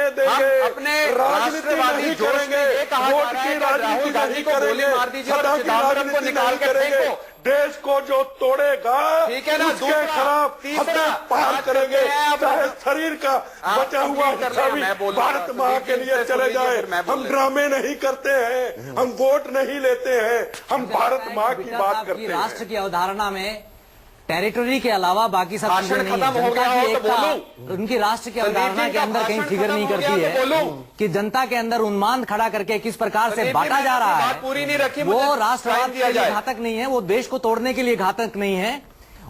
अपने राष्ट्रवादी जोश में ये कहा जा रहा है कि राहुल गांधी को गोली मार दीजिए और चिदम्बरम को निकाल के फेंको। देश को जो तोड़ेगा, ठीक है ना, उसके खिलाफ तीसरा पार करेंगे, चाहे शरीर का बचा हुआ हिस्सा भी भारत माँ के लिए चले जाए। हम ड्रामे नहीं करते हैं, हम वोट नहीं लेते हैं, हम भारत माँ की बात करते हैं। राष्ट्र की अवधारणा में टेरिटरी के अलावा बाकी सब चीजें नहीं है। खत्म हो गया हो तो बोलो। उनकी राष्ट्र की अवधारणा के अंदर कहीं फिगर नहीं करती है कि जनता के अंदर उन्माद खड़ा करके किस प्रकार से बांटा जा रहा है। पूरी नहीं रखी, वो राष्ट्रवाद के लिए घातक नहीं है, वो देश को तोड़ने के लिए घातक नहीं है।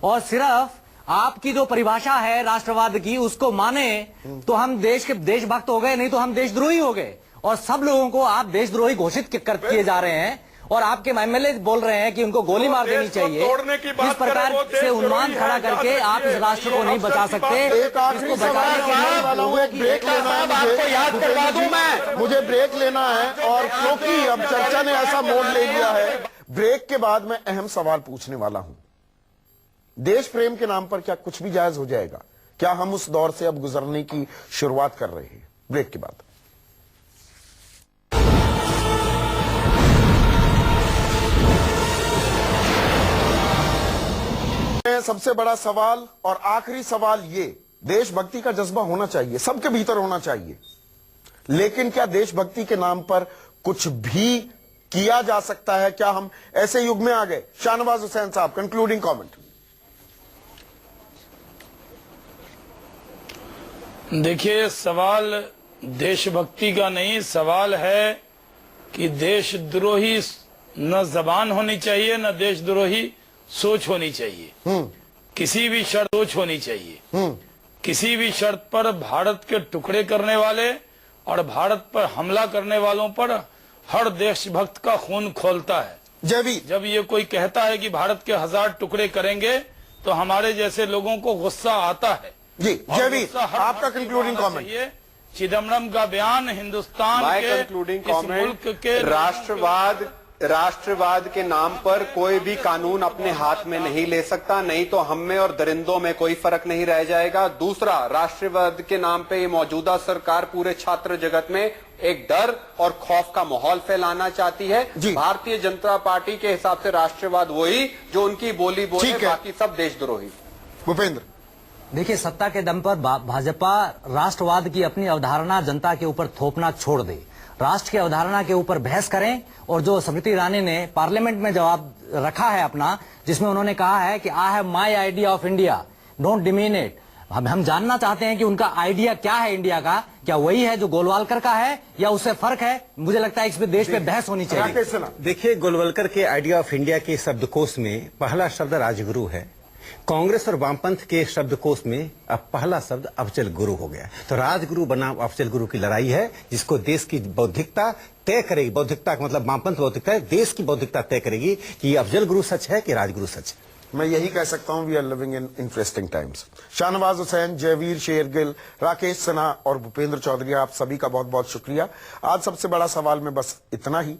और सिर्फ आपकी जो परिभाषा है राष्ट्रवाद की, उसको माने तो हम देश के देशभक्त हो गए, नहीं तो हम देशद्रोही हो गए। और सब लोगों को आप देशद्रोही घोषित किए जा रहे हैं, और आपके एमएलए बोल रहे हैं कि उनको गोली मार देनी चाहिए। इस प्रकार से उन्माद खड़ा करके आप इस राष्ट्र को नहीं बचा सकते। एक आखिरी सवाल करने वाला हूं, एक ब्रेक लेना है, आपको याद करवा दूं मैं, मुझे ब्रेक लेना है। और क्योंकि अब चर्चा ने ऐसा मोड़ ले लिया है, ब्रेक के बाद मैं अहम सवाल पूछने वाला हूं। देश प्रेम के नाम पर क्या कुछ भी जायज हो जाएगा? क्या हम उस दौर से अब गुजरने की शुरुआत कर रहे हैं? ब्रेक के बाद। सबसे बड़ा सवाल और आखिरी सवाल ये, देशभक्ति का जज्बा होना चाहिए, सबके भीतर होना चाहिए, लेकिन क्या देशभक्ति के नाम पर कुछ भी किया जा सकता है? क्या हम ऐसे युग में आ गए? शाहनवाज हुसैन साहब, कंक्लूडिंग कमेंट। देखिए, सवाल देशभक्ति का नहीं, सवाल है कि देशद्रोही न जबान होनी चाहिए, न देशद्रोही सोच होनी चाहिए। किसी भी शर्त सोच होनी चाहिए। किसी भी शर्त पर भारत के टुकड़े करने वाले और भारत पर हमला करने वालों पर हर देशभक्त का खून खौलता है। जब ये कोई कहता है कि भारत के 1000 टुकड़े करेंगे तो हमारे जैसे लोगों को गुस्सा आता है। जी जयवीर, आपका कंक्लूडिंग कमेंट। चिदम्बरम का बयान हिंदुस्तान के इस मुल्क के राष्ट्रवाद के नाम पर कोई भी कानून अपने हाथ में नहीं ले सकता, नहीं तो हम में और दरिंदों में कोई फर्क नहीं रह जाएगा। दूसरा, राष्ट्रवाद के नाम पे ये मौजूदा सरकार पूरे छात्र जगत में एक डर और खौफ का माहौल फैलाना चाहती है। भारतीय जनता पार्टी के हिसाब से राष्ट्रवाद वही जो उनकी बोली बोले, बाकी सब देशद्रोही। भूपेंद्र, देखिए, सत्ता के दम पर भाजपा राष्ट्रवाद की अपनी अवधारणा जनता के ऊपर थोपना छोड़ दे, राष्ट्र की अवधारणा के ऊपर बहस करें। और जो स्मृति ईरानी ने पार्लियामेंट में जवाब रखा है अपना, जिसमें उन्होंने कहा है कि I have my idea of India, don't dominate. हम जानना चाहते हैं कि उनका आइडिया क्या है इंडिया का, क्या वही है जो गोलवालकर का है या उससे फर्क है? मुझे लगता है इस पे देश पे बहस होनी चाहिए। देखिए, गोलवालकर के आइडिया ऑफ इंडिया के शब्दकोश में पहला शब्द राजगुरु है। कांग्रेस और वामपंथ के शब्दकोश में अब पहला शब्द अफजल गुरु हो गया। तो राजगुरु बनाम अफजल गुरु की लड़ाई है, जिसको देश की बौद्धिकता तय करेगी। बौद्धिकता का मतलब वामपंथ बौद्धिकता है, देश की बौद्धिकता तय करेगी कि अफजल गुरु सच है कि राजगुरु सच है। मैं यही कह सकता हूं, we are living in interesting times. Shahnawaz Hussain, Jaiveer Shergill, Rakesh Sinha और भूपेंद्र चौधरी, आप सभी का बहुत बहुत शुक्रिया। आज सबसे बड़ा सवाल में बस इतना ही।